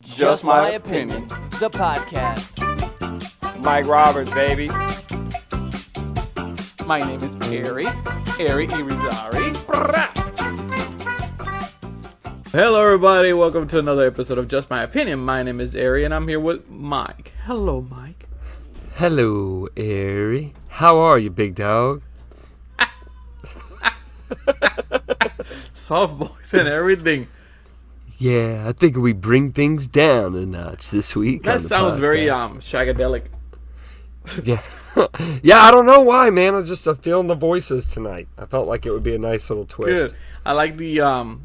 Just My Opinion, the podcast. Mike Roberts, baby. My name is Hery Irizarry. Hello, everybody. Welcome to another episode of Just My Opinion. My name is Hery, and I'm here with Mike. Hello, Mike. Hello, Hery. How are you, big dog? Soft voice and everything. Yeah, I think we bring things down a notch this week. That on the sounds very podcast. shagadelic. Yeah, yeah. I don't know why, man. I'm feeling the voices tonight. I felt like it would be a nice little twist. Good. I like the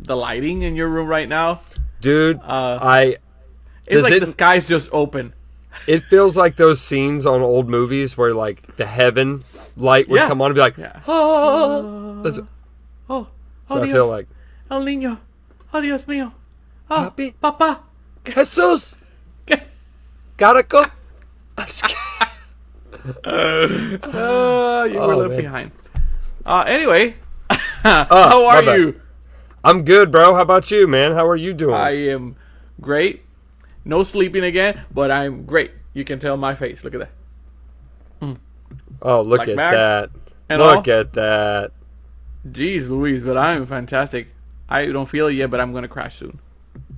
lighting in your room right now, Dude. It's like the sky's just open. It feels like those scenes on old movies where like the heaven light would come on and be like, ah. Oh, So I Dios. feel like El niño. Oh, Dios mío. Oh, Papi. Papa. Jesus. Caraco. I'm just kidding. You were left man. behind. Anyway, how my are bad. you? I'm good, bro. How about you, man? How are you doing? I am great. No sleeping again, but I'm great. You can tell my face. Look at that. Oh, look Like at Max that. and Look all? at that. Jeez Louise, but I'm fantastic. I don't feel it yet, but I'm going to crash soon.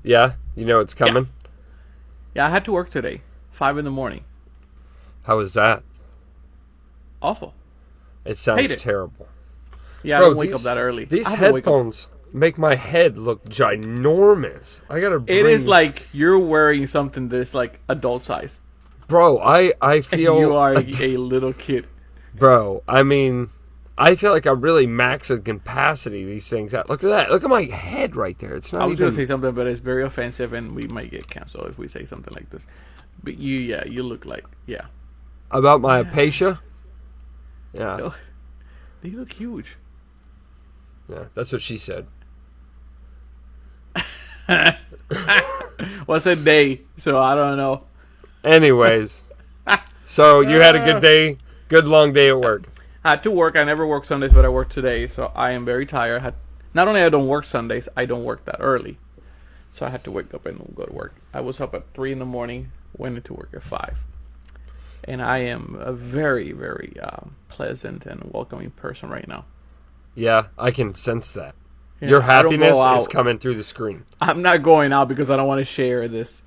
Yeah? You know it's coming? Yeah, I had to work today. 5 in the morning. How was that? Awful. It sounds Hate it. terrible. Yeah, Bro, I don't wake up that early. These I have to wake up. headphones make my head look ginormous. I gotta bring... It is like you're wearing something that's like adult size. Bro, I And feel... you are a little kid. Bro, I mean... I feel like I'm really maxing capacity these things out. Look at that. Look at my head right there. It's not I was even... going to say something, but it's very offensive, and we might get canceled if we say something like this. But you look like, About my apacia? Yeah. Oh, they look huge. Yeah, that's what she said. What's a day? So I don't know. Anyways. So, you had a good day? Good long day at work? I had to work. I never work Sundays, but I work today, so I am very tired. Not only I don't work Sundays, I don't work that early. So I had to wake up and go to work. I was up at 3 in the morning, went into work at 5. And I am a very, very pleasant and welcoming person right now. Yeah, I can sense that. Yeah, Your I don't go happiness out. is coming through the screen. I'm not going out because I don't want to share this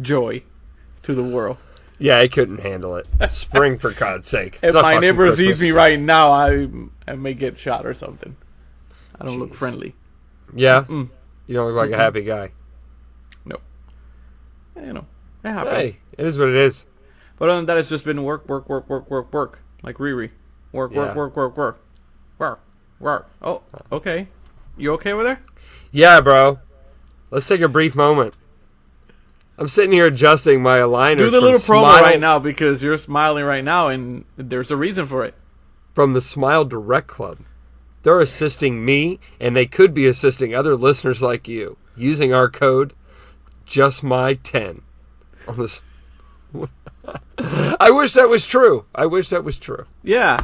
joy to the world. Yeah, I couldn't handle it. Spring, for God's sake. It's If not my fucking neighbor Christmas. sees me right now, I may get shot or something. I don't look Jeez. friendly. Yeah? Mm. You don't look like a happy guy. No. You know, it happens. Hey, it is what it is. But other than that, it's just been work. Like Riri. Work. Oh, okay. You okay over there? Yeah, bro. Let's take a brief moment. I'm sitting here adjusting my aligners. Do the from little promo Smile, right now because you're smiling right now, and there's a reason for it. From the Smile Direct Club. They're assisting me, and they could be assisting other listeners like you, using our code JustMy10 on this. I wish that was true. Yeah.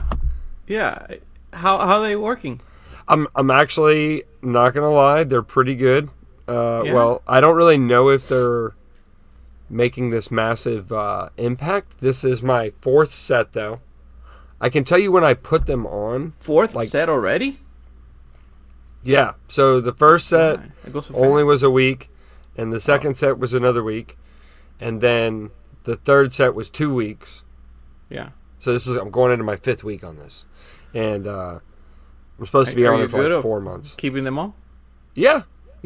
How are they working? I'm actually not gonna lie, they're pretty good. Yeah. Well, I don't really know if they're making this massive impact. This is my 4th set, though. I can tell you when I put them on. 4th set already? Yeah. So the first set Man, it goes so only fast. was a week, and the second set was another week, and then the third set was 2 weeks. Yeah. So I'm going into my 5th week on this, and I'm supposed to be Are on you it for good like at 4 months. Keeping them on? Yeah.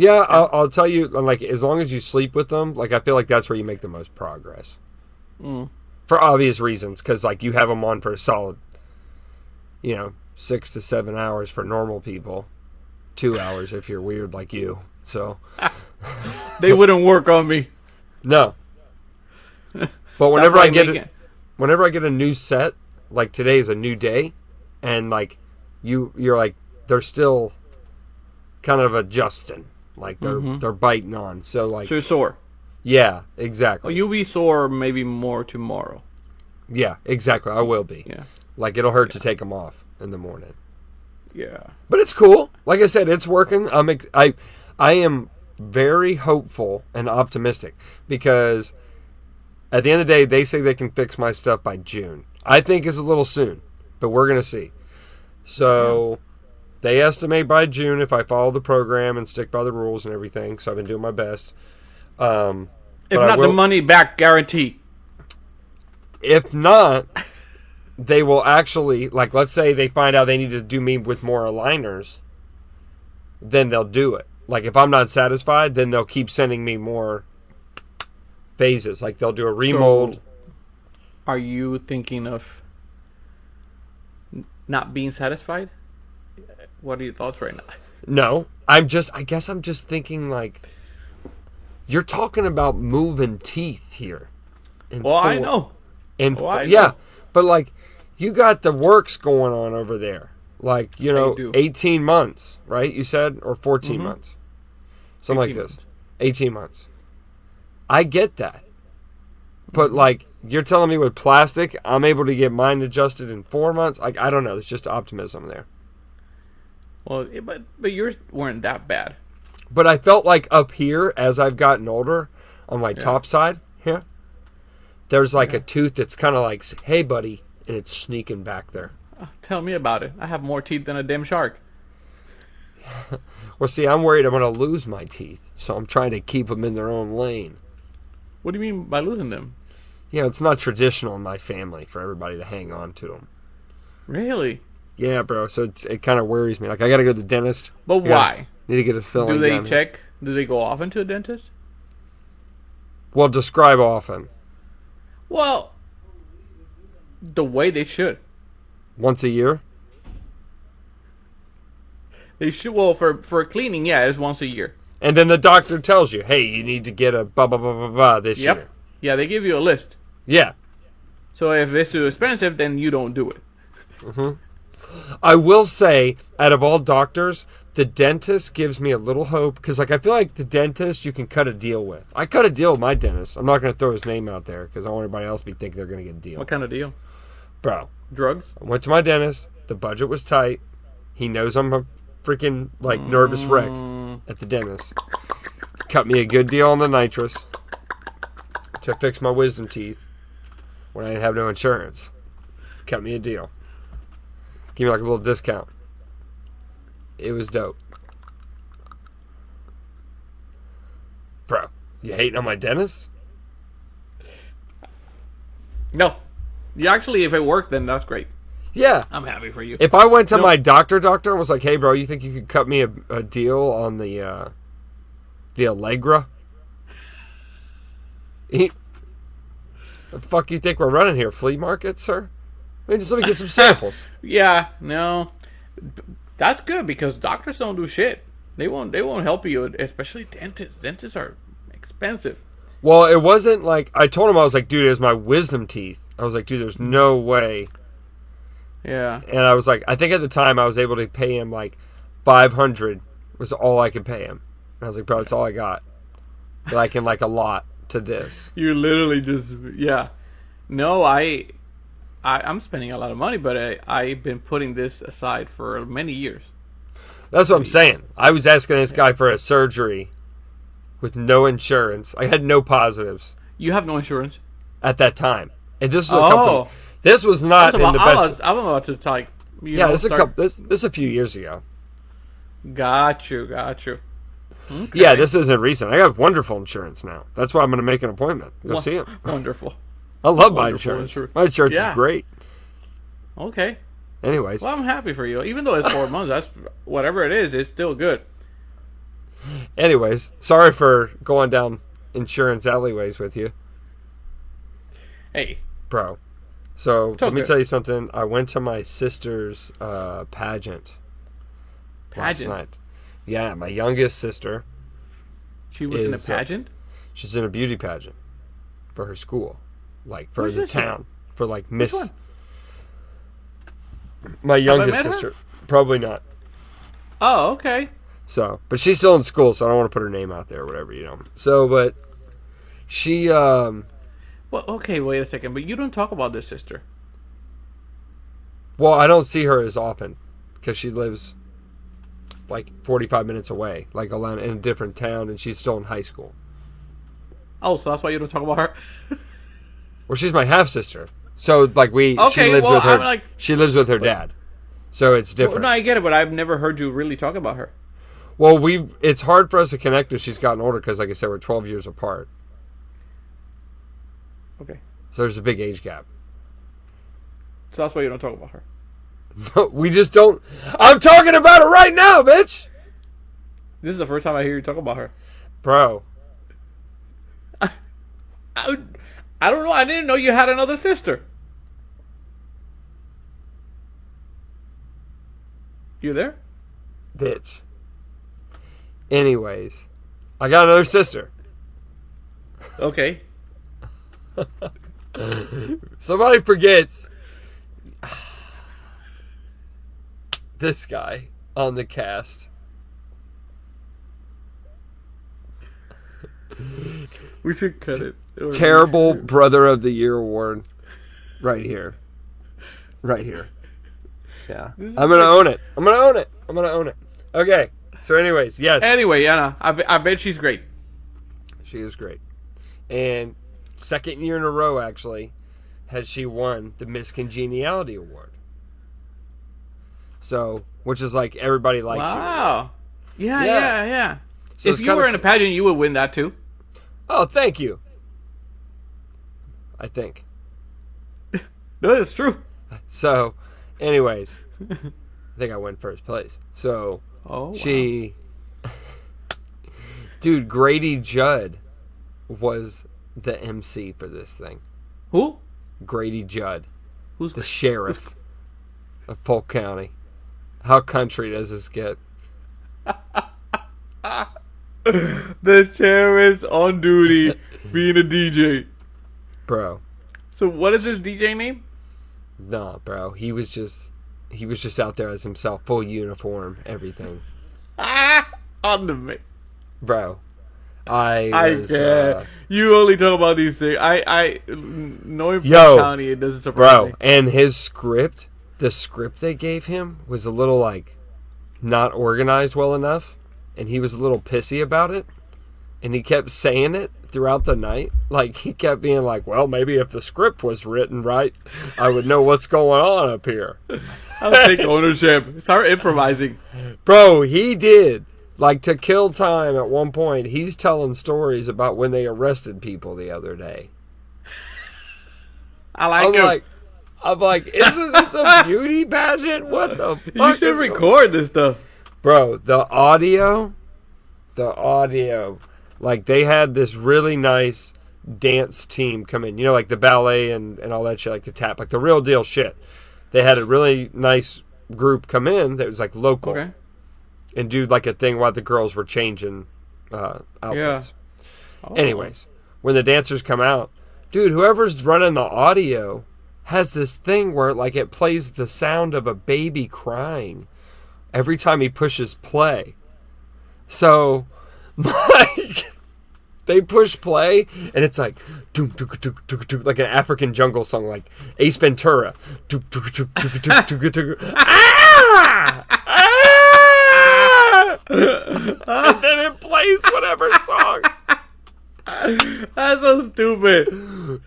I'll tell you, like, as long as you sleep with them, like, I feel like that's where you make the most progress. For obvious reasons, because, like, you have them on for a solid, 6 to 7 hours for normal people, 2 hours if you're weird like you. So They wouldn't work on me. no. But whenever That's I why get a new set, like today is a new day, and like you're like they're still kind of adjusting. Like they're biting on. So like So you're sore. yeah, exactly. Oh, you'll be sore maybe more tomorrow. Yeah, exactly. I will be. Yeah. Like it'll hurt to take them off in the morning. Yeah. But it's cool. Like I said, it's working. I am very hopeful and optimistic because at the end of the day, they say they can fix my stuff by June. I think it's a little soon, but we're going to see. So they estimate by June if I follow the program and stick by the rules and everything. So I've been doing my best. If not, the money back guaranteed. If not, they will actually, like, let's say they find out they need to do me with more aligners, then they'll do it. Like, if I'm not satisfied, then they'll keep sending me more phases. Like, they'll do a remold. So, are you thinking of not being satisfied? What are your thoughts right now? No. I guess I'm just thinking, like, you're talking about moving teeth here. Well, I know. Yeah, but, like, you got the works going on over there. Like, 18 months, right? You said? Or 14 months. Something like this. 18 months. I get that. But, like, you're telling me with plastic, I'm able to get mine adjusted in 4 months? Like, I don't know. There's just optimism there. Well, but yours weren't that bad. But I felt like up here, as I've gotten older, on my top side here, there's like a tooth that's kind of like, hey, buddy, and it's sneaking back there. Tell me about it. I have more teeth than a damn shark. Well, see, I'm worried I'm going to lose my teeth, so I'm trying to keep them in their own lane. What do you mean by losing them? Yeah, it's not traditional in my family for everybody to hang on to them. Really? Yeah, bro. So it kind of worries me. Like, I got to go to the dentist. But why? Need to get a filling. Do they check? Here. Do they go often to a dentist? Well, describe often. Well, the way they should. Once a year? They should. Well, for cleaning, yeah, it's once a year. And then the doctor tells you, hey, you need to get a blah, blah, blah, blah, blah this year. Yeah, they give you a list. Yeah. So if it's too expensive, then you don't do it. I will say, out of all doctors, the dentist gives me a little hope. Because, like, I feel like the dentist you can cut a deal with. I cut a deal with my dentist. I'm not going to throw his name out there because I don't want everybody else to be thinking they're going to get a deal. What kind of deal? Bro. Drugs? I went to my dentist. The budget was tight. He knows I'm a freaking, like, nervous wreck at the dentist. Cut me a good deal on the nitrous to fix my wisdom teeth when I didn't have no insurance. Cut me a deal. Give me like a little discount. It was dope. Bro, you hating on my dentist? No. You actually, if it worked, then that's great. Yeah. I'm happy for you. If I went to my doctor and was like, hey, bro, you think you could cut me a deal on the Allegra? The fuck you think we're running here? Flea market, sir? I mean, just let me get some samples. Yeah, no. That's good because doctors don't do shit. They won't help you, especially dentists. Dentists are expensive. Well, it wasn't like, I told him, I was like, dude, it was my wisdom teeth. I was like, dude, there's no way. Yeah. And I was like, I think at the time I was able to pay him like $500 was all I could pay him. And I was like, bro, it's all I got. But I can like a lot to this. You're literally just, yeah. No, I'm spending a lot of money, but I've been putting this aside for many years. That's what I'm saying. I was asking this guy for a surgery with no insurance. I had no positives. You have no insurance? At that time. And this was a company. This was not in the best. I'm about to talk. This is a few years ago. Got you. Okay. Yeah, this isn't recent. I got wonderful insurance now. That's why I'm going to make an appointment. Go see him. Wonderful. I love my insurance. My insurance is great. Okay. Anyways. Well, I'm happy for you. Even though it's 4 months, that's whatever it is, it's still good. Anyways, sorry for going down insurance alleyways with you. Hey. Bro. So, let me tell you something. I went to my sister's pageant last night. Yeah, my youngest sister. She was in a pageant? She's in a beauty pageant for her school. Like, for the town. For, like, Miss... My youngest sister. Probably not. Oh, okay. So, but she's still in school, so I don't want to put her name out there or whatever, So, but she... Well, okay, wait a second. But you don't talk about this sister. Well, I don't see her as often because she lives like 45 minutes away, like in a different town, and she's still in high school. Oh, so that's why you don't talk about her? Well, she's my half sister, so like she lives with her. She lives with her dad, so it's different. Well, no, I get it, but I've never heard you really talk about her. Well, it's hard for us to connect as she's gotten older because, like I said, we're 12 years apart. Okay. So there's a big age gap. So that's why you don't talk about her. No, we just don't. I'm talking about it right now, bitch. This is the first time I hear you talk about her. Bro. I don't know. I didn't know you had another sister. You there? Bitch. Anyways, I got another sister. Okay. Somebody forgets this guy on the cast. We should cut it. Terrible Brother of the Year award. Right here. Right here. Yeah. I'm going to own it. I'm going to own it. Okay. So anyways, yes. Anyway, Anna, I bet she's great. She is great. And second year in a row, actually, has she won the Miss Congeniality Award. So, which is like everybody likes you. Wow. Yeah. So if you were in a pageant, you would win that too. Oh, thank you. I think. No, it's true. So, anyways, I think I win first place. So, she... Dude, Grady Judd was the MC for this thing. Who? Grady Judd. Who's the sheriff of Polk County. How country does this get? The sheriff is on duty being a DJ. Bro. So what is his DJ name? Nah, bro. He was just out there as himself, full uniform, everything. On the mix. Bro. I can't. You only talk about these things. I knowing Polk County, it doesn't surprise me. And his script, the script they gave him was a little like not organized well enough, and he was a little pissy about it, and he kept saying it throughout the night. Like he kept being like, "Well, maybe if the script was written right, I would know what's going on up here." I'll take ownership. Start improvising. Bro, he did. Like, to kill time at one point, he's telling stories about when they arrested people the other day. I'm like, isn't this a beauty pageant? What the fuck? You should record this stuff. Bro, the audio, like, they had this really nice dance team come in. You know, like the ballet and all that shit, like the tap, like the real deal shit. They had a really nice group come in that was, like, local. Okay. And do like a thing while the girls were changing outfits. Yeah. Oh. Anyways, when the dancers come out, dude, whoever's running the audio has this thing where like it plays the sound of a baby crying every time he pushes play. So, like, they push play and it's like like an African jungle song, like Ace Ventura. And then it plays whatever song. That's so stupid.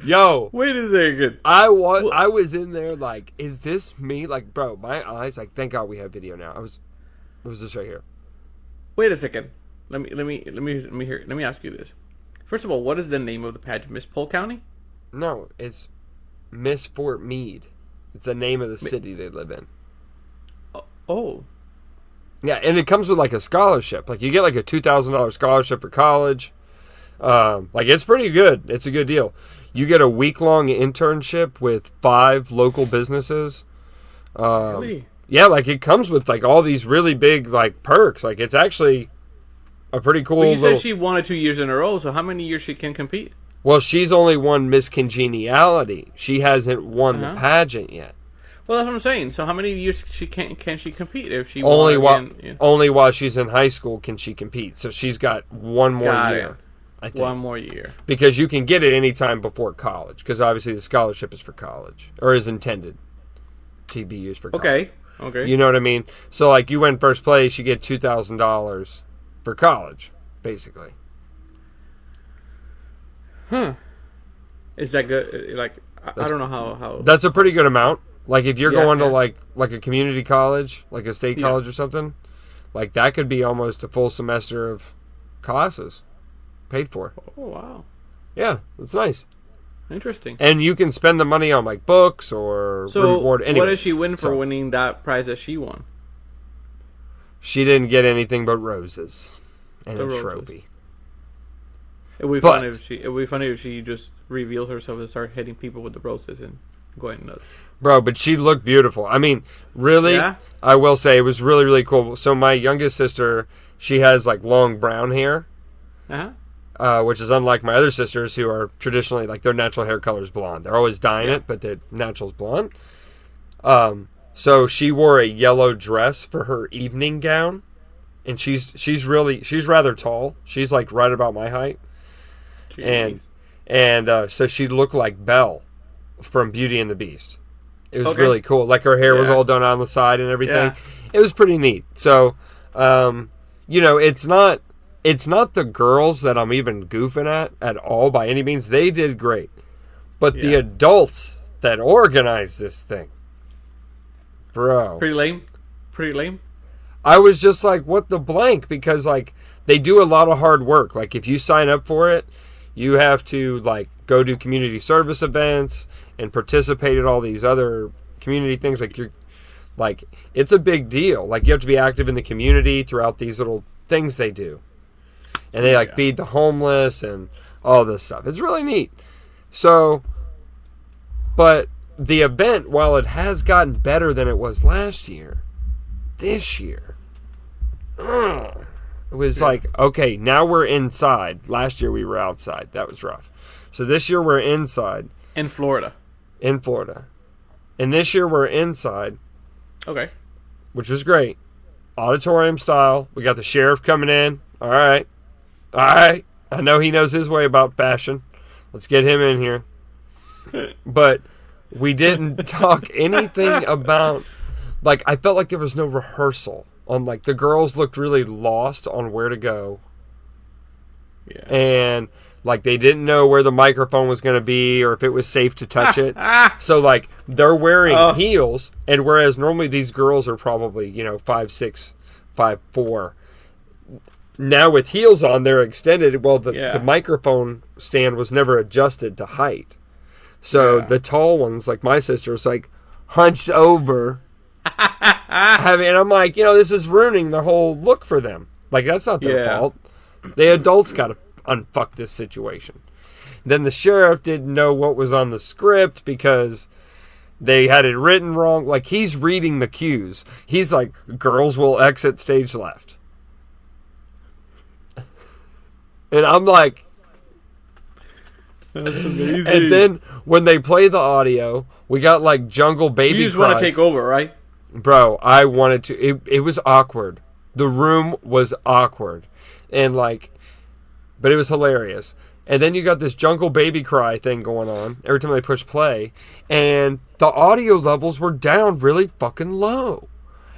Yo, wait a second. I was in there like, is this me? Like, bro, my eyes. Like, thank God we have video now. It was just right here. Wait a second. Let me ask you this. First of all, what is the name of the pageant? Miss Polk County? No, it's Miss Fort Meade. It's the name of the city they live in. Oh. Yeah, and it comes with like a scholarship. Like you get like a $2,000 scholarship for college. Like it's pretty good. It's a good deal. You get a week-long internship with 5 local businesses. Really? Yeah, like it comes with like all these really big like perks. Like it's actually a pretty cool. Well, you said she won it 2 years in a row. So how many years she can compete? Well, she's only won Miss Congeniality. She hasn't won the pageant yet. Well, that's what I'm saying. So how many years can she compete if she only only while she's in high school can she compete. So she's got one more year. I think. One more year. Because you can get it anytime before college. Because obviously the scholarship is for college or is intended to be used for college. Okay. You know what I mean? So, like, you win first place, you get $2,000 for college, basically. Huh. Is that good? Like, I don't know how. That's a pretty good amount. Like, if you're Yeah, going to, yeah. like a community college, like a state Yeah. college or something, like, that could be almost a full semester of classes paid for. Oh, wow. Yeah, it's nice. Interesting. And you can spend the money on, like, books or So, reward. Anyway, what does she win for so- winning that prize that she won? She didn't get anything but roses and The a roses. trophy. It would be But- funny if she just revealed herself and started hitting people with the roses and going nuts. Bro, but she looked beautiful. I mean, really, Yeah? I will say it was really, really cool. So my youngest sister, she has like long brown hair, which is unlike my other sisters who are traditionally, like, their natural hair color is blonde. They're always dyeing it, but their natural is blonde. So she wore a yellow dress for her evening gown, and she's rather tall. She's like right about my height. Jeez. And so she looked like Belle from Beauty and the Beast. It was Okay. really cool. Like, her hair was Yeah. all done on the side and everything. Yeah. It was pretty neat. So, it's not the girls that I'm even goofing at all by any means. They did great. But the Yeah. adults that organized this thing, bro. Pretty lame. Pretty lame. I was just like, what the blank? Because, like, they do a lot of hard work. Like, if you sign up for it, you have to, like, go do community service events and participate in all these other community things. Like, it's a big deal. Like, you have to be active in the community throughout these little things they do. And they, like, Yeah. feed the homeless and all this stuff. It's really neat. So, but the event, while it has gotten better than it was last year, this year, it was like, okay, now we're inside. Last year we were outside. That was rough. So this year we're inside In Florida. in Florida. And this year we're inside, Okay. which was great. Auditorium style. We got the sheriff coming in. All right. I know he knows his way about fashion. Let's get him in here. But we didn't talk anything about, like, I felt like there was no rehearsal on, like, the girls looked really lost on where to go. Yeah. And, like, they didn't know where the microphone was going to be or if it was safe to touch it. So, like, they're wearing heels, and whereas normally these girls are probably, 5'6", 5'4", now with heels on, they're extended. Well, the microphone stand was never adjusted to height. So Yeah. the tall ones, like my sister, was like hunched over. And I'm like, this is ruining the whole look for them. Like, that's not their fault. The adults got to unfuck this situation. Then the sheriff didn't know what was on the script because they had it written wrong. Like, he's reading the cues. He's like, girls will exit stage left. And I'm like, That's amazing. and then when they play the audio, we got like jungle baby you just cries. want to take over, right? Bro, I wanted to. It was awkward. The room was awkward. And like, but it was hilarious. And then you got this jungle baby cry thing going on every time they push play. And the audio levels were down really fucking low.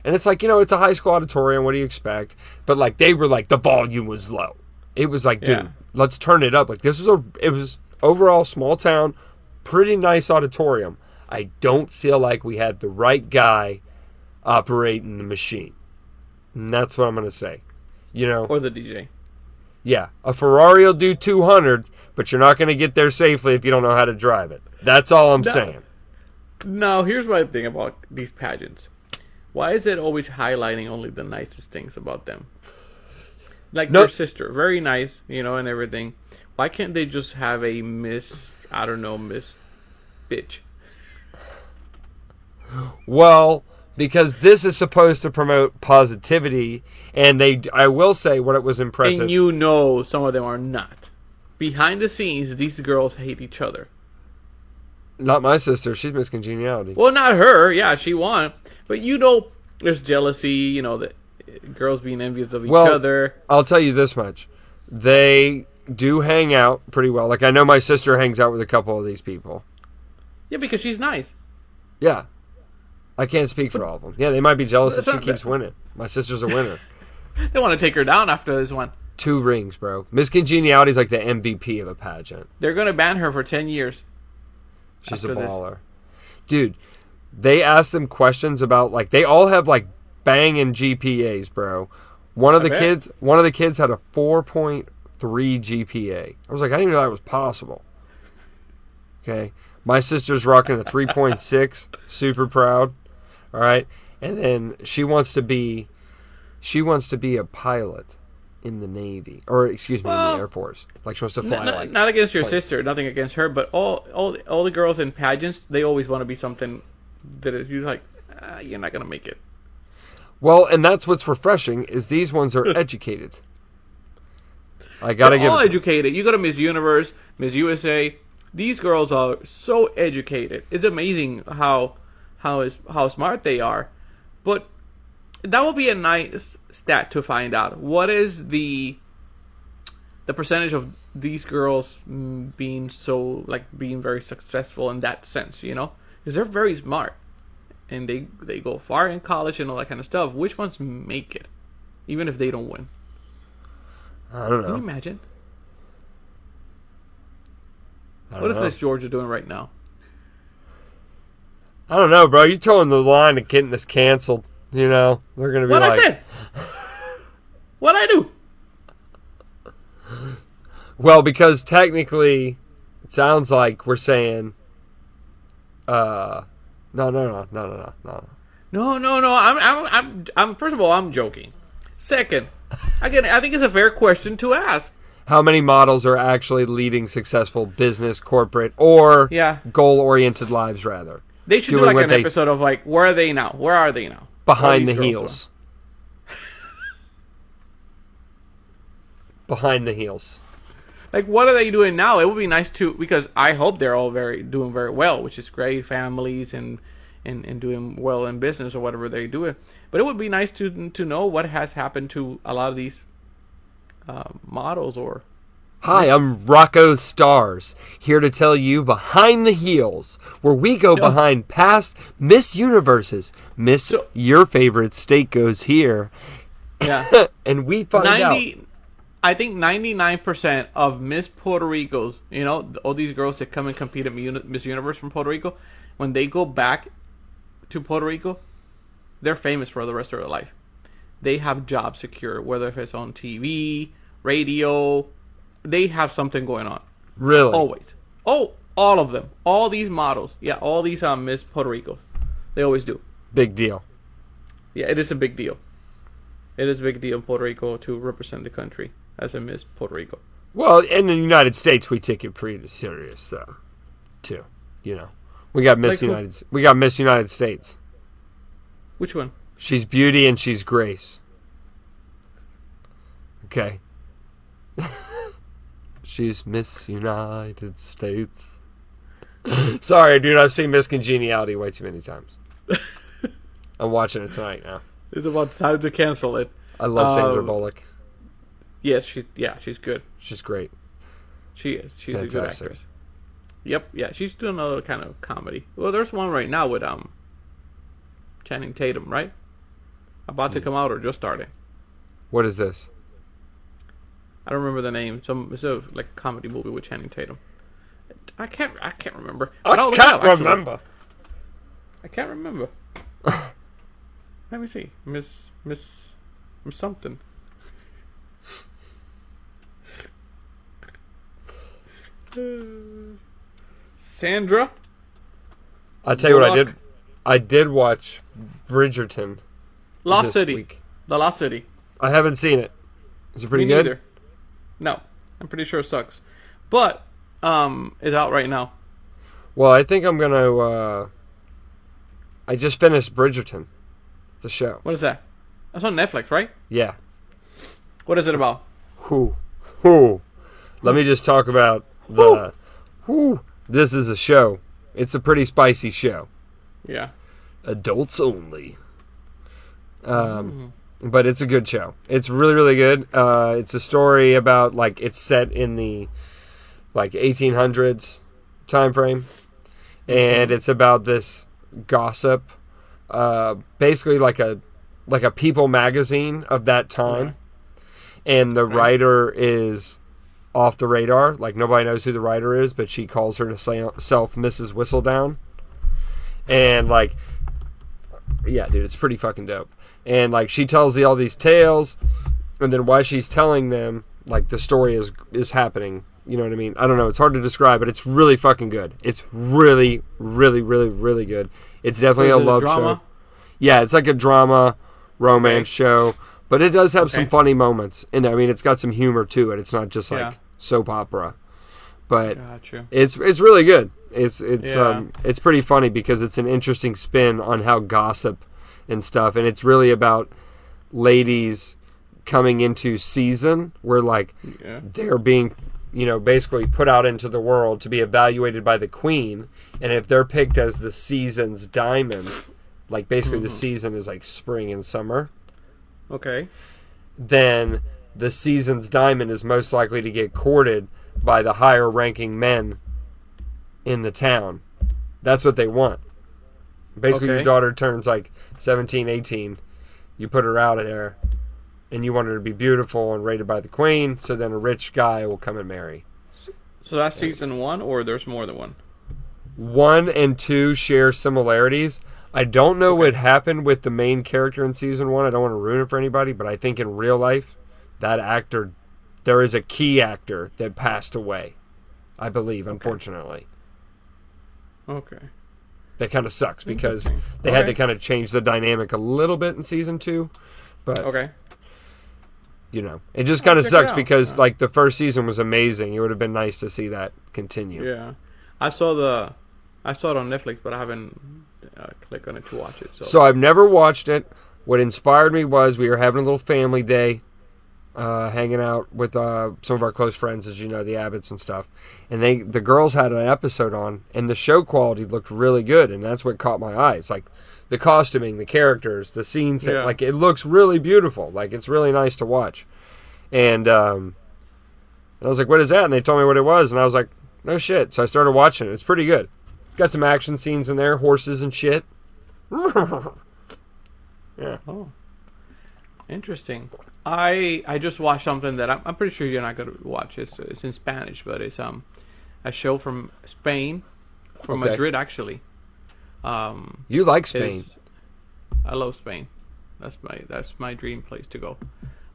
And it's like, it's a high school auditorium. What do you expect? But like, they were like, the volume was low. It was like, dude, let's turn it up. Like, it was overall small town, pretty nice auditorium. I don't feel like we had the right guy operating the machine. And that's what I'm going to say. Or the DJ. Yeah, a Ferrari will do 200, but you're not going to get there safely if you don't know how to drive it. That's all I'm saying. Now, here's what I think about these pageants. Why is it always highlighting only the nicest things about them? Like their sister, very nice, and everything. Why can't they just have a Miss Bitch? Well, because this is supposed to promote positivity, and I will say what it was impressive. And some of them are not. Behind the scenes, these girls hate each other. Not my sister. She's Miss Congeniality. Well, not her. Yeah, she won. But there's jealousy, the girls being envious of each other. I'll tell you this much. They do hang out pretty well. Like, I know my sister hangs out with a couple of these people. Yeah, because she's nice. Yeah. I can't speak for all of them. Yeah, they might be jealous that That's she not- keeps winning. My sister's a winner. They want to take her down after this one. 2 rings, bro. Miss Congeniality's like the MVP of a pageant. They're going to ban her for 10 years. She's after a this. baller. Dude, they asked them questions about, like, they all have, like, banging GPAs, bro. One of the bet. kids had a 4.3 GPA. I was like, I didn't even know that was possible. Okay. My sister's rocking a 3.6. Super proud. All right. And then she wants to be a pilot in the Navy, or excuse me, in the Air Force. Like, she wants to fly. Not against your planes. sister, nothing against her, but all the girls in pageants, they always want to be something that is you're like, you're not gonna make it. Well, and that's what's refreshing is these ones are educated. I gotta They're give all it to educated. You go to Miss Universe, Miss USA. These girls are so educated. It's amazing how smart they are. But that would be a nice stat to find out. What is the percentage of these girls being very successful in that sense, you know? Because they're very smart. And they go far in college and all that kind of stuff. Which ones make it? Even if they don't win. I don't Can you know. imagine? I What don't is know. Miss Georgia doing right now? I don't know, bro. You're towing the line of getting us canceled. You know, they're gonna be What like, I said? What I do? well, because technically, it sounds like we're saying, no. No. I'm first of all, I'm joking. Second, again, I think it's a fair question to ask. How many models are actually leading successful business, corporate, or Yeah. goal-oriented lives, rather? They should do Doing like what an they- episode of like, where are they now? Where are they now? Behind the What are these girls heels. Behind the heels. Like, what are they doing now? It would be nice to, because I hope they're all doing very well, which is great, families and doing well in business or whatever they do it. But it would be nice to know what has happened to a lot of these models or. Hi, I'm Rocco Stars, here to tell you Behind the Heels, where we go behind past Miss Universes. Your favorite state goes here. Yeah. And we find out. I think 99% of Miss Puerto Ricos, you know, all these girls that come and compete at Miss Universe from Puerto Rico, when they go back to Puerto Rico, they're famous for the rest of their life. They have jobs secure, whether if it's on TV, radio, they have something going on. Really? Always. Oh, all of them. All these models. Yeah, all these Miss Puerto Ricos. They always do. Big deal. Yeah, it is a big deal. It is a big deal in Puerto Rico to represent the country as a Miss Puerto Rico. Well, in the United States, we take it pretty serious, too. You know, we got Miss United States. Which one? She's beauty and she's grace. Okay. She's Miss United States. Sorry, dude. I've seen Miss Congeniality way too many times. I'm watching it tonight now. It's about time to cancel it. I love Sandra Bullock. Yes, she's good. She's great. She is. She's a good Fantastic. actress. Yep, yeah, she's doing another kind of comedy. Well, there's one right now with Channing Tatum, right? About to come out or just starting. What is this? I don't remember the name. It's a like comedy movie with Channing Tatum. I can't remember. But I'll look it up, actually. I can't remember. Let me see. Miss something. Sandra? I'll tell you what I Bullock. did. I did watch Bridgerton Lost this City. week. The Lost City. I haven't seen it. Is it pretty Me good? neither. No, I'm pretty sure it sucks. But it's out right now. Well, I think I'm gonna. I just finished Bridgerton, the show. What is that? That's on Netflix, right? Yeah. What is it about? Who? Let me just talk about who. This is a show. It's a pretty spicy show. Yeah. Adults only. But it's a good show. It's really, really good. It's a story about, like, it's set in the, like, 1800s time frame. And it's about this gossip basically like a People magazine of that time, and the writer is off the radar. Like nobody knows who the writer is, but she calls herself Mrs. Whistledown, and like, yeah, dude, it's pretty fucking dope. And like she tells all these tales, and then while she's telling them, like the story is happening. You know what I mean? I don't know. It's hard to describe, but it's really fucking good. It's really, really, really, really good. It's definitely a love show. Yeah, it's like a drama, romance show, but it does have some funny moments in there. I mean, it's got some humor to it. It's not just like soap opera, but it's really good. It's pretty funny because it's an interesting spin on how gossip and stuff, and it's really about ladies coming into season where like they're being, you know, basically put out into the world to be evaluated by the queen, and if they're picked as the season's diamond, like basically the season is like spring and summer, then the season's diamond is most likely to get courted by the higher ranking men in the town. That's what they want. Basically your daughter turns like 17, 18, you put her out there, and you want her to be beautiful and rated by the queen, so then a rich guy will come and marry. So that's season 1, or there's more than one? 1 and 2 share similarities. I don't know what happened with the main character in season 1. I don't want to ruin it for anybody, but I think in real life, that actor, there is a key actor that passed away, I believe, unfortunately. That kind of sucks because they had to kind of change the dynamic a little bit in season 2, but you know, it just kind of sucks because like the first season was amazing. It would have been nice to see that continue. Yeah, I saw it on Netflix, but I haven't clicked on it to watch it. So I've never watched it. What inspired me was we were having a little family day, hanging out with some of our close friends, as you know, the Abbotts and stuff. And the girls had an episode on, and the show quality looked really good, and that's what caught my eye. It's like the costuming, the characters, the scenes, like it looks really beautiful. Like it's really nice to watch. And I was like, "What is that?" And they told me what it was, and I was like, "No shit." So I started watching it. It's pretty good. It's got some action scenes in there, horses and shit. Yeah. Oh, interesting. I just watched something that I'm pretty sure you're not going to watch. It's in Spanish, but it's a show from Spain, from Madrid actually. You like Spain? I love Spain. That's my dream place to go.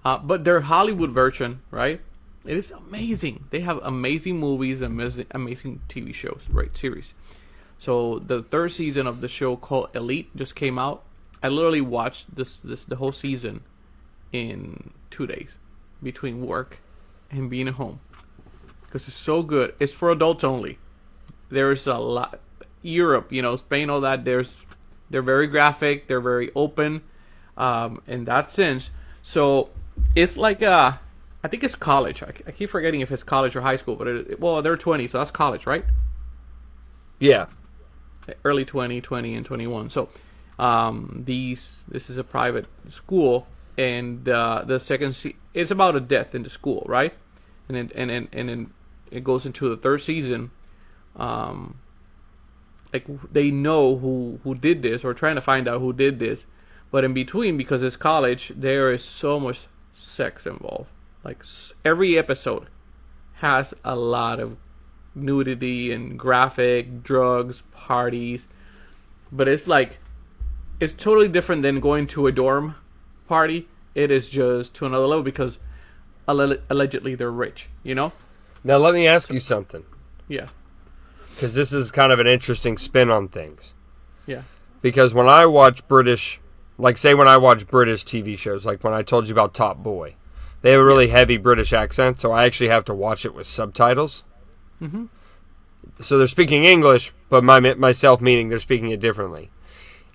But their Hollywood version, right? It is amazing. They have amazing movies, amazing TV shows, right? Series. So the third season of the show called Elite just came out. I literally watched the whole season in 2 days between work and being at home because it's so good. It's for adults only. There's a lot. Europe, you know, Spain, all that. They're very graphic. They're very open, in that sense. So it's like I think it's college. I keep forgetting if it's college or high school, but they're 20, so that's college, right? Yeah. Early 20 and 21. So this is a private school, and the second it's about a death in the school, right? And then it goes into the third season. Like they know who did this, or trying to find out who did this, but in between, because it's college, there is so much sex involved. Like every episode has a lot of nudity and graphic, drugs, parties, but it's totally different than going to a dorm party. It is just to another level because allegedly they're rich, you know? Now let me ask you something. Yeah. Because this is kind of an interesting spin on things. Yeah. Because when I watch British, like say when I watch British TV shows, like when I told you about Top Boy, they have a really heavy British accent, so I actually have to watch it with subtitles. Mm-hmm. So they're speaking English, but myself meaning they're speaking it differently.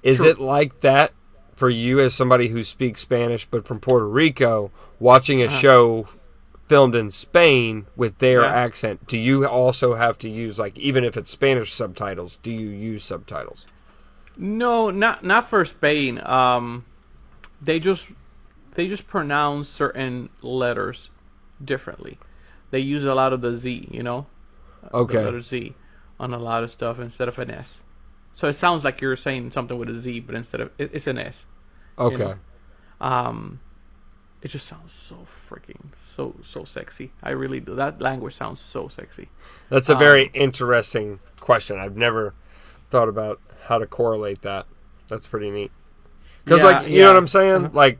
Is it like that for you as somebody who speaks Spanish but from Puerto Rico, watching a show filmed in Spain with their accent? Do you also have to use, like, even if it's Spanish subtitles, do you use subtitles? No, not for Spain. They just pronounce certain letters differently. They use a lot of the Z, you know? Okay. The letter Z on a lot of stuff instead of an S. So it sounds like you're saying something with a Z, but instead of it's an S. Okay. It just sounds so freaking so sexy. I really do. That language sounds so sexy. That's a very interesting question. I've never thought about how to correlate that. That's pretty neat. Because, you know what I'm saying? Like,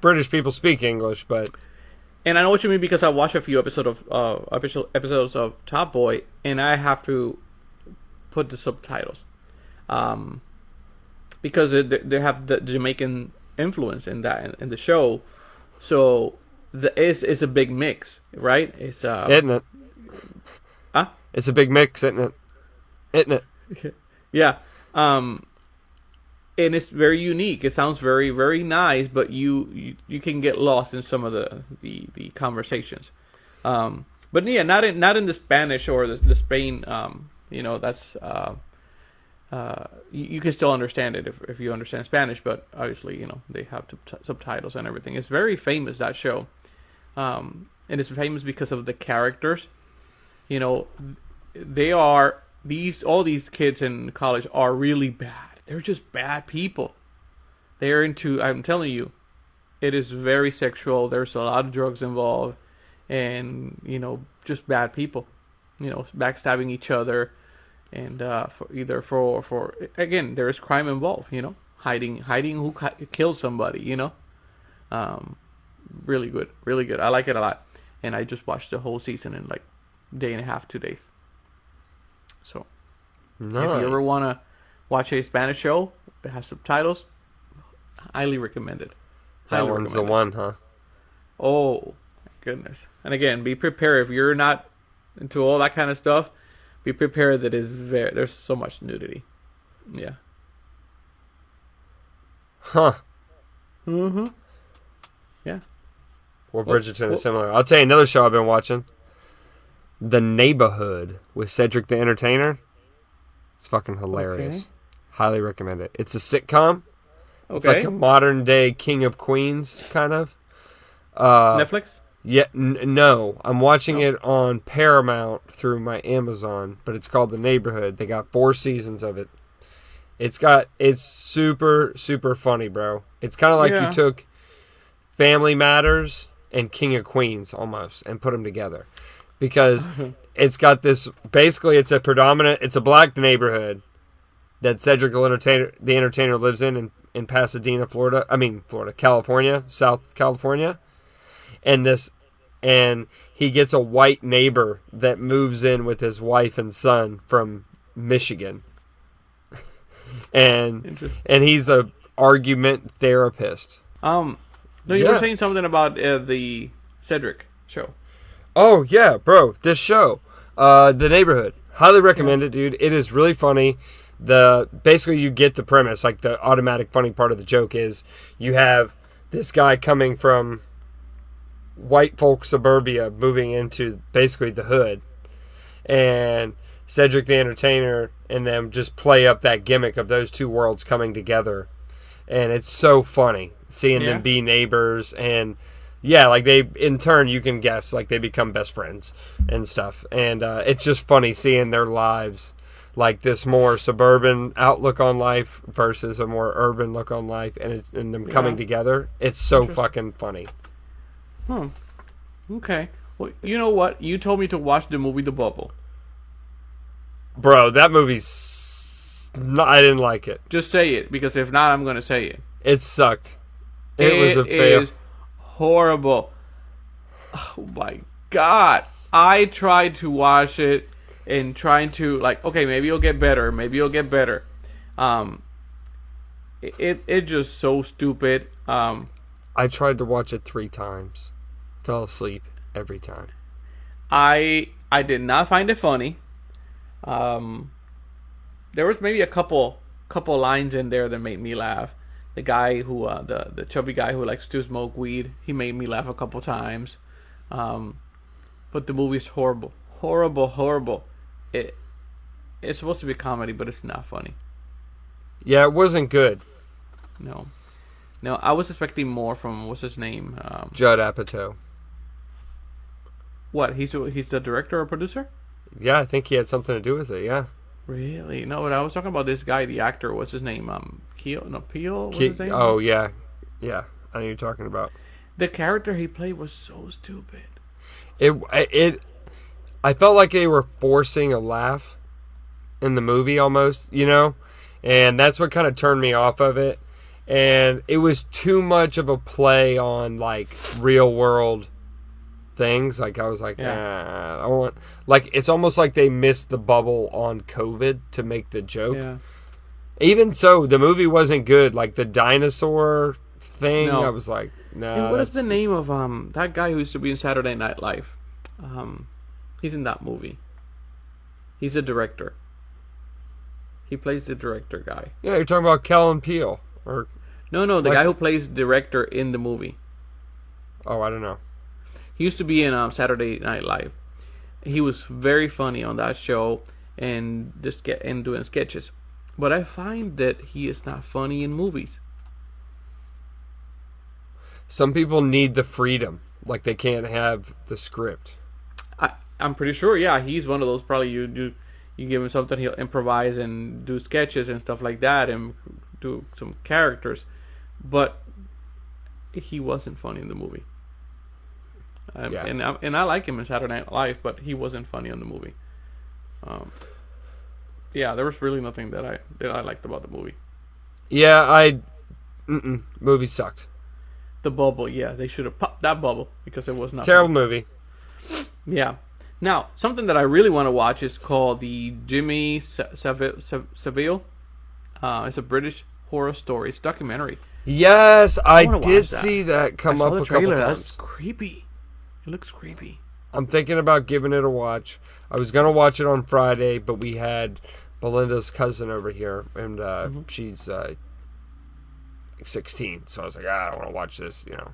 British people speak English, but... And I know what you mean because I watched a few episodes of Top Boy, and I have to put the subtitles. Because they have the Jamaican influence in the show. So it's a big mix, right? It's isn't it? Huh? It's a big mix, isn't it? Isn't it? Yeah. And it's very unique. It sounds very, very nice, but you can get lost in some of the conversations. But yeah, not in the Spanish or the Spain. That's you can still understand it if you understand Spanish. But obviously, they have subtitles and everything. It's very famous, that show, and it's famous because of the characters. They are all these kids in college are really bad. They're just bad people. They're into, I'm telling you, it is very sexual. There's a lot of drugs involved. And, just bad people. Backstabbing each other. And for again, there is crime involved, hiding who killed somebody, Really good, really good. I like it a lot. And I just watched the whole season in like a day and a half, 2 days. So, nice. If you ever want to watch a Spanish show that has subtitles, highly recommended. That one's the one, huh? Oh, my goodness. And again, be prepared. If you're not into all that kind of stuff, be prepared that there's so much nudity. Yeah. Huh. Mm-hmm. Yeah. Well, Bridgerton is similar. I'll tell you another show I've been watching. The Neighborhood with Cedric the Entertainer. It's fucking hilarious. Okay. Highly recommend it. It's a sitcom. Okay. It's like a modern day King of Queens kind of. Netflix? Yeah, no. I'm watching it on Paramount through my Amazon, but it's called The Neighborhood. They got 4 seasons of it. It's super, super funny, bro. It's kind of like you took Family Matters and King of Queens almost and put them together. Because it's got this, basically it's a black neighborhood that Cedric the Entertainer lives in Pasadena, California, South California. And he gets a white neighbor that moves in with his wife and son from Michigan. and he's a argument therapist. No, you were saying something about the Cedric show. Oh, yeah, bro. This show, The Neighborhood. Highly recommend it, dude. It is really funny. Basically, you get the premise. Like, the automatic funny part of the joke is you have this guy coming from white folk suburbia moving into basically the hood. And Cedric the Entertainer and them just play up that gimmick of those two worlds coming together. And it's so funny seeing them be neighbors and... Yeah, like in turn, you can guess, like they become best friends and stuff. And it's just funny seeing their lives, like this more suburban outlook on life versus a more urban look on life, and them coming together. It's so fucking funny. Okay. Well, you know what? You told me to watch the movie The Bubble. Bro, that movie, I didn't like it. Just say it, because if not, I'm going to say it. It sucked. It was a fail. Horrible. Oh my god. I tried to watch it and trying to okay, maybe it'll get better. It just so stupid. I tried to watch it 3 times. Fell asleep every time. I did not find it funny. There was maybe a couple lines in there that made me laugh. The guy who, the chubby guy who likes to smoke weed, he made me laugh a couple times. But the movie's horrible. Horrible. It's supposed to be a comedy, but it's not funny. Yeah, it wasn't good. No, I was expecting more from, what's his name? Judd Apatow. What, he's the director or producer? Yeah, I think he had something to do with it, yeah. Really? No, but I was talking about this guy, the actor. What's his name? Keel? No, Peel? What's his name? Oh yeah, yeah. I know you're talking about. The character he played was so stupid. I felt like they were forcing a laugh in the movie almost, and that's what kind of turned me off of it. And it was too much of a play on like real world things. Like I was like, I don't want. Like it's almost like they missed the bubble on COVID to make the joke. Yeah. Even so, the movie wasn't good. Like the dinosaur thing, No. I was like, nah. And what is the name of that guy who used to be in Saturday Night Live? He's in that movie. He's a director. He plays the director guy. Yeah, you're talking about Kellen Peele, or No, the guy who plays director in the movie. oh, I don't know. He used to be in Saturday Night Live. He was very funny on that show and doing sketches. But I find that he is not funny in movies. Some people need the freedom, like they can't have the script. I'm pretty sure, yeah, he's one of those. Probably you give him something, he'll improvise and do sketches and stuff like that, and do some characters. But he wasn't funny in the movie. Yeah. And I like him in Saturday Night Live, but he wasn't funny in the movie. Yeah, there was really nothing that I liked about the movie. Yeah, movie sucked. The bubble, yeah, they should have popped that bubble because it was not Terrible movie. Yeah. Now, something that I really want to watch is called the Jimmy Savile. It's a British horror story. It's a documentary. Yes, I wanna did watch that. see that come I saw up the a couple trailer. That's times. creepy. It looks creepy. I'm thinking about giving it a watch. I was gonna watch it on Friday, but we had Belinda's cousin over here, and she's 16, so I was like, I don't want to watch this, Yeah,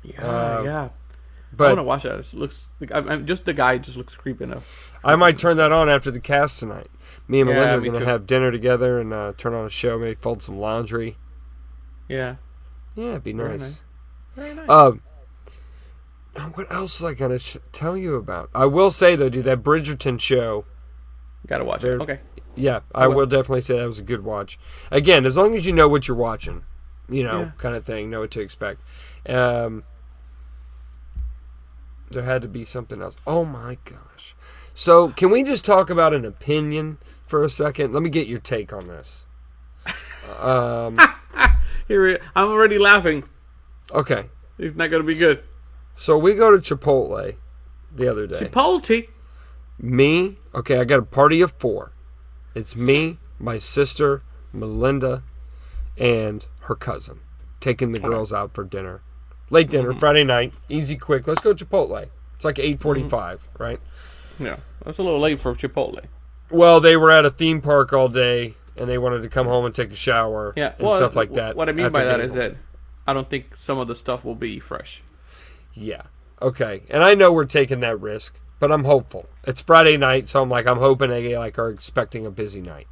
yeah. I But want to watch that. It looks like just the guy just looks creepy enough. I might turn that on after the cast tonight. Me and Yeah, Melinda are me going to too. have dinner together and turn on a show, maybe fold some laundry. Yeah. Yeah, it'd be Very nice. Very nice. Now, what else was I going to tell you about? I will say, though, dude, that Bridgerton show, Gotta watch it. there- Okay. yeah, I will definitely say that was a good watch. Again, as long as you know what you're watching, Yeah. kind of thing, know what to expect. There had to be something else. Oh, my gosh. So, can we just talk about an opinion for a second? Let me get your take on this. Here, I'm already laughing. Okay. It's not gonna be good. So, we go to Chipotle the other day. Chipotle. Me, okay, I got a party of 4. It's me, my sister, Melinda, and her cousin. Taking the girls out for dinner. Late dinner, Friday night, easy, quick. Let's go Chipotle. It's like 8:45, right? Yeah, that's a little late for Chipotle. Well, they were at a theme park all day, and they wanted to come home and take a shower Yeah, and stuff like that. What I mean after by that getting is home. that I don't think some of the stuff will be fresh. Yeah, okay. And I know we're taking that risk, but I'm hopeful. It's Friday night, so I'm hoping they are expecting a busy night.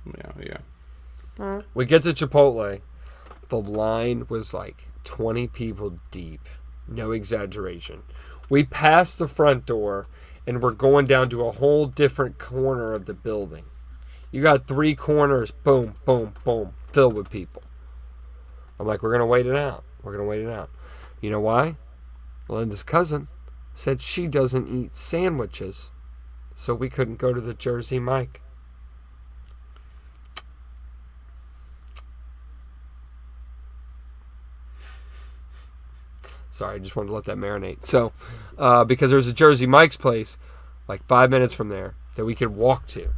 Yeah. We get to Chipotle. The line was like 20 people deep. No exaggeration. We passed the front door, and we're going down to a whole different corner of the building. You got 3 corners, boom, boom, boom, filled with people. I'm like, we're going to wait it out. We're going to wait it out. You know why? Melinda's cousin said she doesn't eat sandwiches, so we couldn't go to the Jersey Mike. Sorry, I just wanted to let that marinate. So, because there's a Jersey Mike's place, like 5 minutes from there, that we could walk to.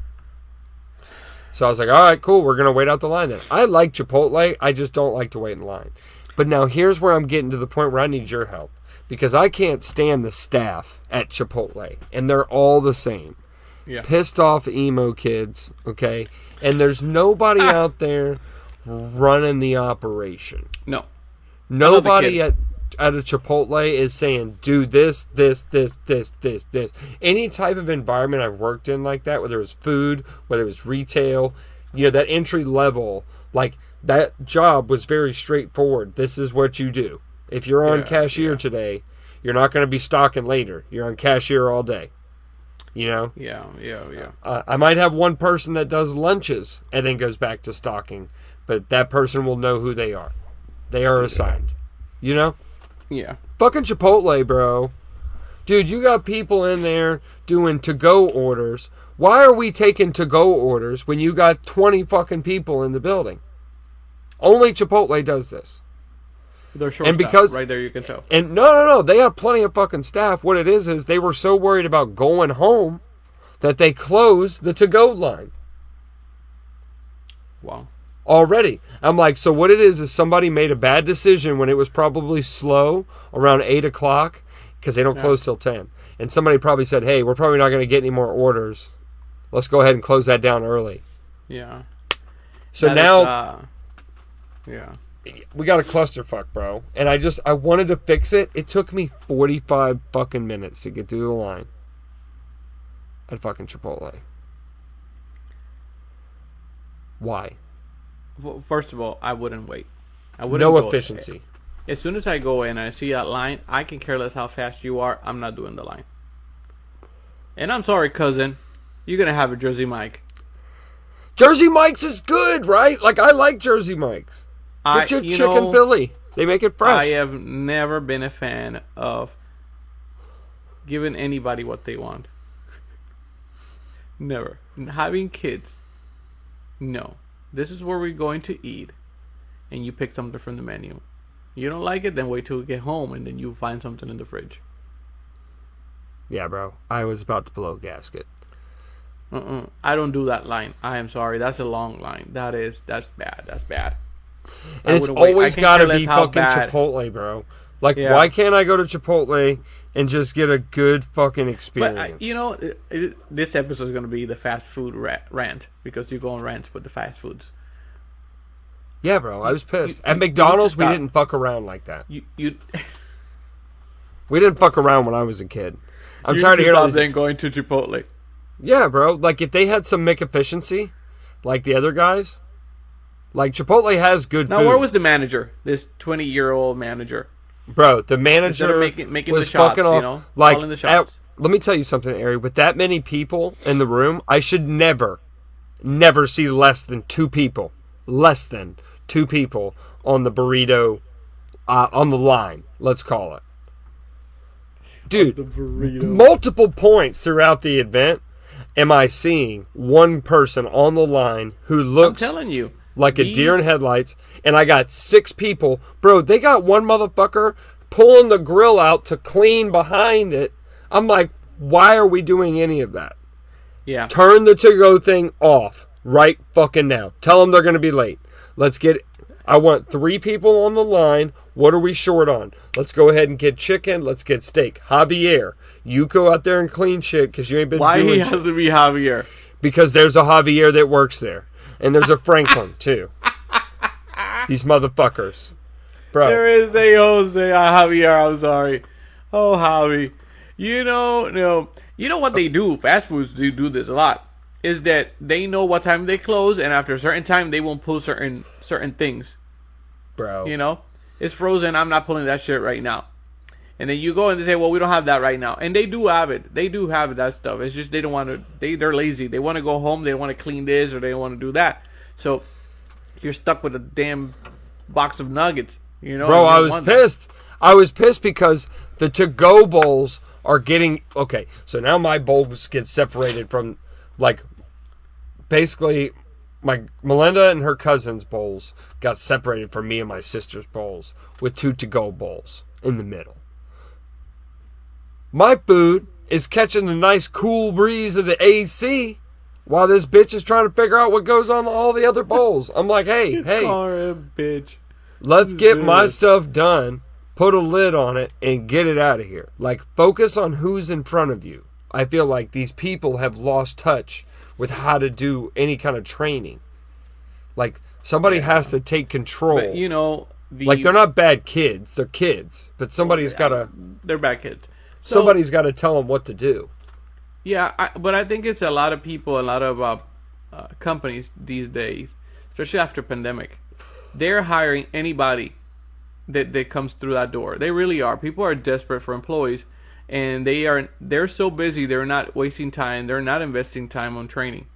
So I was like, all right, cool, we're going to wait out the line then. I like Chipotle, I just don't like to wait in line. But now here's where I'm getting to the point where I need your help. Because I can't stand the staff at Chipotle, and they're all the same. Yeah. Pissed off emo kids, okay? And there's nobody out there running the operation. No. Nobody at a Chipotle is saying, do this. Any type of environment I've worked in like that, whether it's food, whether it's retail, that entry level, like that job was very straightforward. This is what you do. If you're on cashier today, you're not going to be stocking later. You're on cashier all day. You know? Yeah. I might have one person that does lunches and then goes back to stocking, but that person will know who they are. They are assigned. You know? Yeah. Fucking Chipotle, bro. Dude, you got people in there doing to-go orders. Why are we taking to-go orders when you got 20 fucking people in the building? Only Chipotle does this. They're short And because right there you can tell. And no, they have plenty of fucking staff. What it is they were so worried about going home that they closed the to-go line. Wow. Already. I'm like, so what it is somebody made a bad decision when it was probably slow around 8 o'clock because they don't close till 10. And somebody probably said, hey, we're probably not going to get any more orders. Let's go ahead and close that down early. Yeah. So That now... yeah. We got a clusterfuck, bro. And I wanted to fix it. It took me 45 fucking minutes to get through the line at fucking Chipotle. Why? Well, first of all, I wouldn't wait. I wouldn't No go efficiency. As soon as I go in and I see that line, I can care less how fast you are. I'm not doing the line. And I'm sorry, cousin. You're going to have a Jersey Mike. Jersey Mike's is good, right? Like, I like Jersey Mike's. Get your chicken Philly. They make it fresh. I have never been a fan of giving anybody what they want. Never. Having kids. No. This is where we're going to eat. And you pick something from the menu. You don't like it, then wait till we get home and then you find something in the fridge. Yeah, bro. I was about to blow a gasket. I don't do that line. I am sorry. That's a long line. That's bad. That's bad. And it's always got to be fucking Chipotle, bro. Like, why can't I go to Chipotle and just get a good fucking experience? But, this episode is going to be the fast food rant because you go on rants with the fast foods. Yeah, bro. I was pissed. At McDonald's, we didn't fuck around like that. We didn't fuck around when I was a kid. I'm tired of hearing all these. Going to Chipotle. Yeah, bro. Like, if they had some McEfficiency, like the other guys... Like, Chipotle has good food. Now, where was the manager? This 20-year-old manager. Bro, the manager making was the shots, fucking off. Like, calling the shots. Let me tell you something, Hery. With that many people in the room, I should never see less than 2 people. Less than 2 people on the burrito, on the line, let's call it. Dude, multiple points throughout the event am I seeing one person on the line who looks... I'm telling you. Like a deer in headlights, and I got 6 people. Bro, they got one motherfucker pulling the grill out to clean behind it. I'm like, why are we doing any of that? Yeah. Turn the to-go thing off right fucking now. Tell them they're going to be late. I want 3 people on the line. What are we short on? Let's go ahead and get chicken. Let's get steak. Javier, you go out there and clean shit because you ain't been doing shit. Why he has to be Javier? Because there's a Javier that works there. And there's a Franklin, too. These motherfuckers. Bro. There is a Jose Javier, I'm sorry. Oh, Javi. You know what they do, fast foods do this a lot, is that they know what time they close, and after a certain time, they won't pull certain things. Bro. You know? It's frozen, I'm not pulling that shit right now. And then you go and they say, well, we don't have that right now. And they do have it. They do have that stuff. It's just they don't want to... They're lazy. They want to go home. They want to clean this or they want to do that. So you're stuck with a damn box of nuggets. You know? Bro, I was pissed. I was pissed because the to-go bowls are getting... Okay, so now my bowls get separated from... Like, basically, my Melinda and her cousin's bowls got separated from me and my sister's bowls with 2 to-go bowls in the middle. My food is catching the nice cool breeze of the AC while this bitch is trying to figure out what goes on all the other bowls. I'm like, hey, Call her a bitch. Let's get my stuff done, put a lid on it, and get it out of here. Like, focus on who's in front of you. I feel like these people have lost touch with how to do any kind of training. Like, somebody has to take control. But, like, they're not bad kids. They're kids. But somebody's got to... They're bad kids. Somebody's got to tell them what to do. Yeah, but I think it's a lot of people, a lot of companies these days, especially after pandemic, they're hiring anybody that comes through that door. They really are. People are desperate for employees, and they're so busy, they're not wasting time, they're not investing time on training.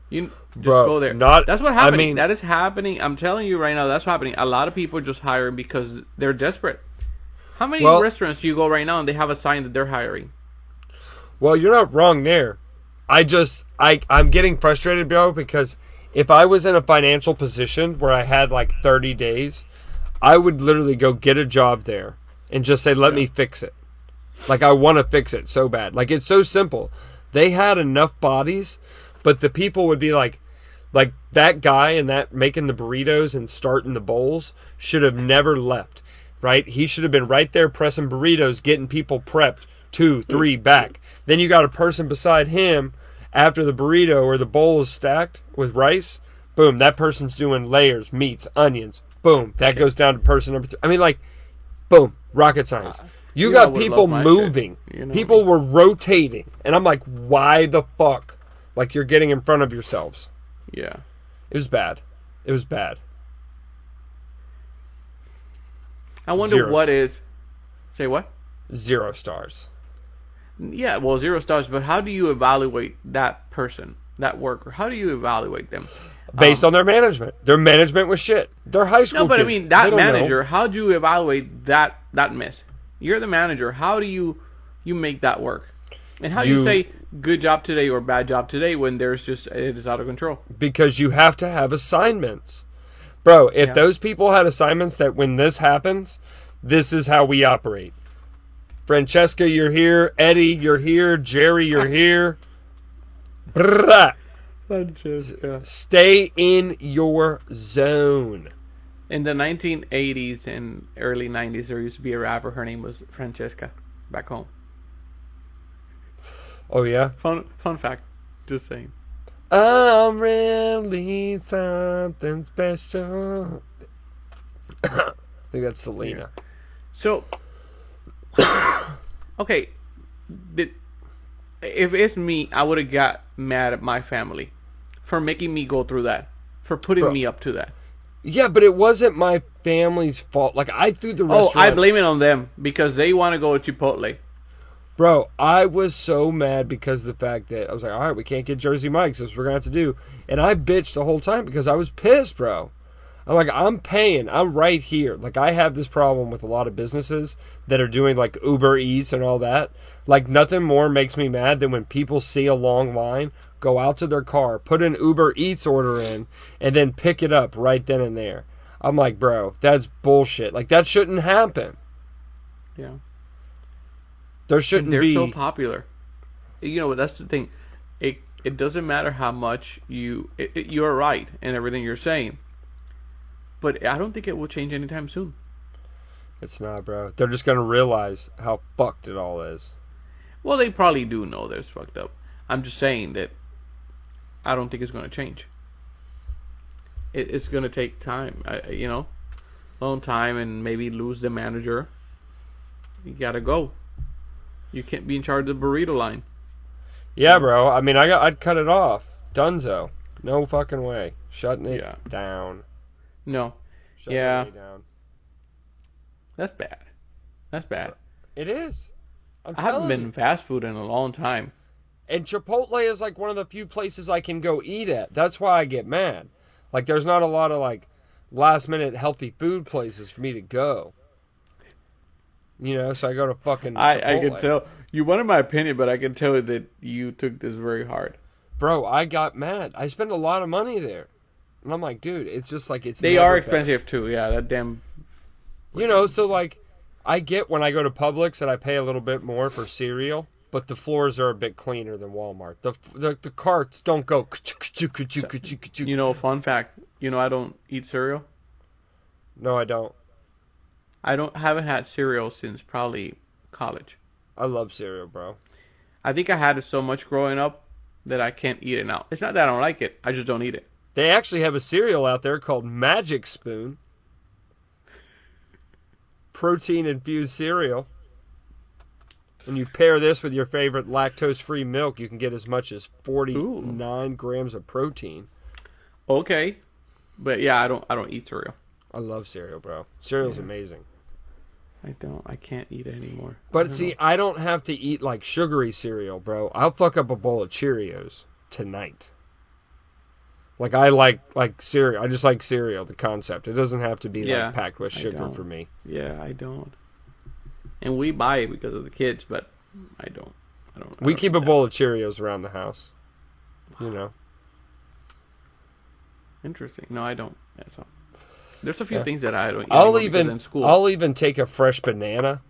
You just Bro, go there. not- That's what happening. I mean- That is happening. I'm telling you right now, that's happening. A lot of people just hire because they're desperate. How many Well- restaurants do you go right now and they have a sign that they're hiring? Well, you're not wrong there. I'm getting frustrated, bro, because if I was in a financial position where I had like 30 days, I would literally go get a job there and just say, let me fix it. Like, I want to fix it so bad. Like, it's so simple. They had enough bodies, but the people would be like that guy and that making the burritos and starting the bowls should have never left, right? He should have been right there pressing burritos, getting people prepped 2, 3 back. Then you got a person beside him after the burrito or the bowl is stacked with rice. Boom, that person's doing layers, meats, onions. Boom, that goes down to person number 3. I mean, like, boom, rocket science. You You know, I got would've people loved my moving. shit. You know People me. were rotating. And I'm like, why the fuck? Like, you're getting in front of yourselves. Yeah. It was bad. It was bad. I wonder Zeros. what is. Say what? 0 stars. Yeah, well, 0 stars. But how do you evaluate that person, that worker? How do you evaluate them? Based on their management. Their management was shit. They're high school No, but kids. I mean They that don't know. manager. How do you evaluate that miss? You're the manager. How do you make that work? And how do you You- say good job today or bad job today when there's just it is out of control? Because you have to have assignments. Bro, if Yeah. those people had assignments that when this happens, this is how we operate. Francesca, you're here. Eddie, you're here. Jerry, you're here. Brrrah. Francesca. Stay in your zone. In the 1980s and early 90s, there used to be a rapper. Her name was Francesca. Back home. Oh, yeah? Fun fact. Just saying. I'm really something special. I think that's Selena. So, okay, if it's me, I would have got mad at my family for making me go through that, for putting Bro. me up to that. Yeah, but it wasn't my family's fault. Like, I threw the Oh, restaurant. I blame it on them because they want to go to Chipotle. Bro, I was so mad because of the fact that I was like, all right, we can't get Jersey Mike's. That's what we're going to have to do. And I bitched the whole time because I was pissed, bro. I'm like, I'm paying. I'm right here. Like, I have this problem with a lot of businesses that are doing, like, Uber Eats and all that. Like, nothing more makes me mad than when people see a long line, go out to their car, put an Uber Eats order in, and then pick it up right then and there. I'm like, bro, that's bullshit. Like, that shouldn't happen. Yeah. There shouldn't They're be. so popular. You know, that's the thing. It doesn't matter how much you're right in everything you're saying. But I don't think it will change anytime soon. It's not, bro. They're just going to realize how fucked it all is. Well, they probably do know that it's fucked up. I'm just saying that I don't think it's going to change. It's going to take time, long time, and maybe lose the manager. You got to go. You can't be in charge of the burrito line. Yeah, bro. I mean, I'd cut it off. Dunzo. No fucking way. Shutting it Yeah. down. No. Shutting Yeah. it down. That's bad. That's bad. It is. I'm I haven't telling been you. in fast food in a long time. And Chipotle is like one of the few places I can go eat at. That's why I get mad. Like, there's not a lot of, like, last-minute healthy food places for me to go. You know, so I go to fucking I Chipotle. can tell. You wanted my opinion, but I can tell that you took this very hard. Bro, I got mad. I spent a lot of money there. And I'm like, dude, it's just like it's They never are better. expensive too. Yeah, that damn. You know, so like I get when I go to Publix and I pay a little bit more for cereal, but the floors are a bit cleaner than Walmart. The carts don't go. You know, fun fact. You know, I don't eat cereal. No, I don't. Haven't had cereal since probably college. I love cereal, bro. I think I had it so much growing up that I can't eat it now. It's not that I don't like it. I just don't eat it. They actually have a cereal out there called Magic Spoon. Protein infused cereal. When you pair this with your favorite lactose-free milk, you can get as much as 49 grams of protein. Okay, but yeah, I don't eat cereal. I love cereal, bro. Cereal's amazing. I don't. I can't eat it anymore. But see, I don't have to eat like sugary cereal, bro. I'll fuck up a bowl of Cheerios tonight. Like I like cereal. I just like cereal. The concept. It doesn't have to be like packed with sugar for me. Yeah, I don't. And we buy it because of the kids, but I don't. We keep a bowl of Cheerios around the house. You know. Interesting. No, I don't. Yeah, so. There's a few things that I don't eat in school. I'll even take a fresh banana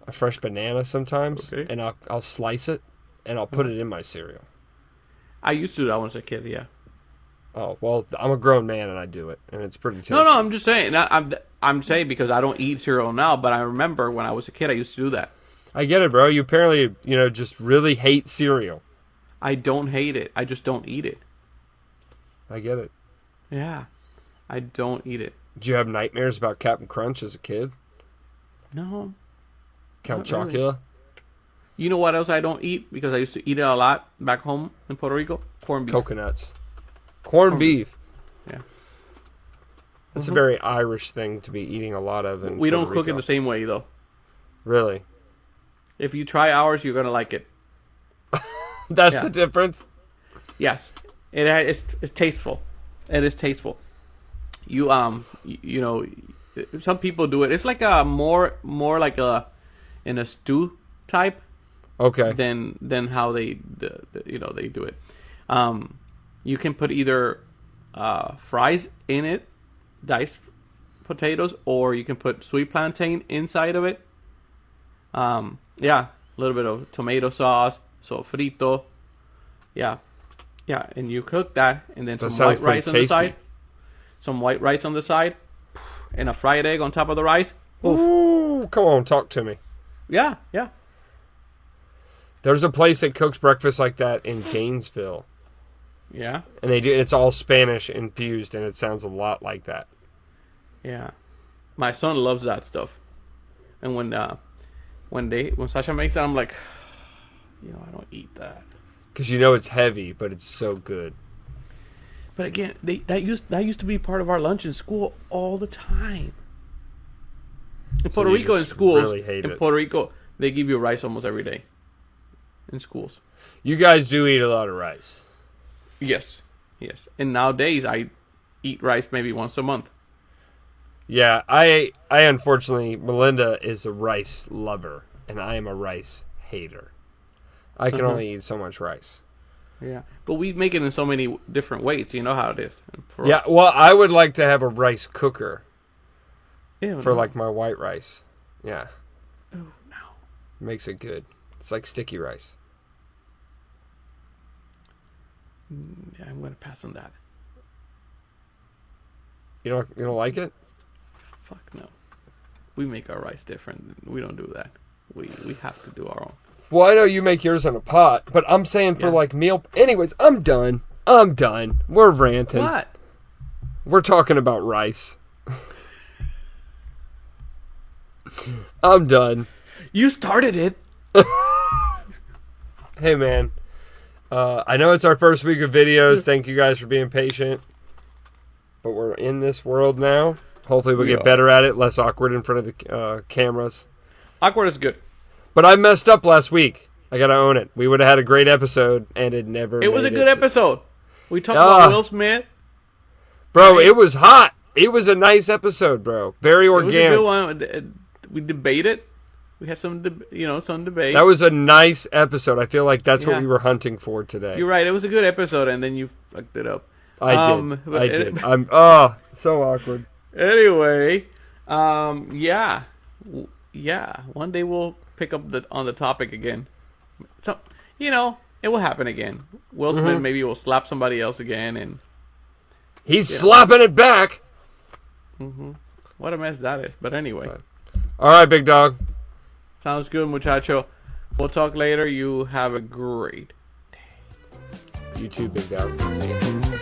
sometimes, and I'll slice it and I'll put it in my cereal. I used to do that when I was a kid. Yeah. Oh well, I'm a grown man and I do it, and it's pretty tasty. No, I'm just saying. I'm saying because I don't eat cereal now, but I remember when I was a kid, I used to do that. I get it, bro. You apparently, just really hate cereal. I don't hate it. I just don't eat it. I get it. Yeah. I don't eat it. Did you have nightmares about Captain Crunch as a kid? No. Count Chocula? Really. You know what else I don't eat? Because I used to eat it a lot back home in Puerto Rico? Corned beef. Coconuts. Corned beef. Yeah. That's a very Irish thing to be eating a lot of in We Puerto don't cook Rico. it the same way, though. Really? If you try ours, you're going to like it. That's the difference? Yes. It's tasteful. It is tasteful. Some people do it. It's like a more like in a stew type. Okay. Than how they do it. You can put either fries in it, diced potatoes, or you can put sweet plantain inside of it. A little bit of tomato sauce, sofrito. Yeah, and you cook that, and then some white rice on the side. Some white rice on the side, and a fried egg on top of the rice. Ooh, come on, talk to me. Yeah. There's a place that cooks breakfast like that in Gainesville. Yeah. And it's all Spanish infused, and it sounds a lot like that. Yeah. My son loves that stuff. And when Sasha makes that, I'm like, I don't eat that. Because it's heavy, but it's so good. But again, that used to be part of our lunch in school all the time. In Puerto Rico, in schools, Puerto Rico, they give you rice almost every day. In schools. You guys do eat a lot of rice. Yes. And nowadays, I eat rice maybe once a month. Yeah, I unfortunately, Melinda is a rice lover, and I am a rice hater. I can only eat so much rice. Yeah, but we make it in so many different ways. You know how it is. Yeah, well, I would like to have a rice cooker for like my white rice. Yeah. Oh, no. Makes it good. It's like sticky rice. Yeah, I'm going to pass on that. You don't like it? Fuck no. We make our rice different. We don't do that. We have to do our own. Well, I know you make yours in a pot, but I'm saying for like meal. Anyways, I'm done. We're ranting. What? We're talking about rice. I'm done. You started it. Hey, man. I know it's our first week of videos. Thank you guys for being patient. But we're in this world now. Hopefully we'll get better at it. Less awkward in front of the cameras. Awkward is good. But I messed up last week. I gotta own it. We would have had a great episode, and it never. It was a good episode. We talked about Will Smith. Bro, it was hot. It was a nice episode, bro. Very organic. It was a good one. We debated. We had some debate. That was a nice episode. I feel like that's what we were hunting for today. You're right. It was a good episode, and then you fucked it up. I did. I'm so awkward. Anyway, yeah. One day we'll pick up on the topic again. So it will happen again. Will Smith maybe will slap somebody else again, and he's slapping it back. What a mess that is. But anyway. All right, big dog. Sounds good, muchacho. We'll talk later. You have a great day. You too, big dog. See ya.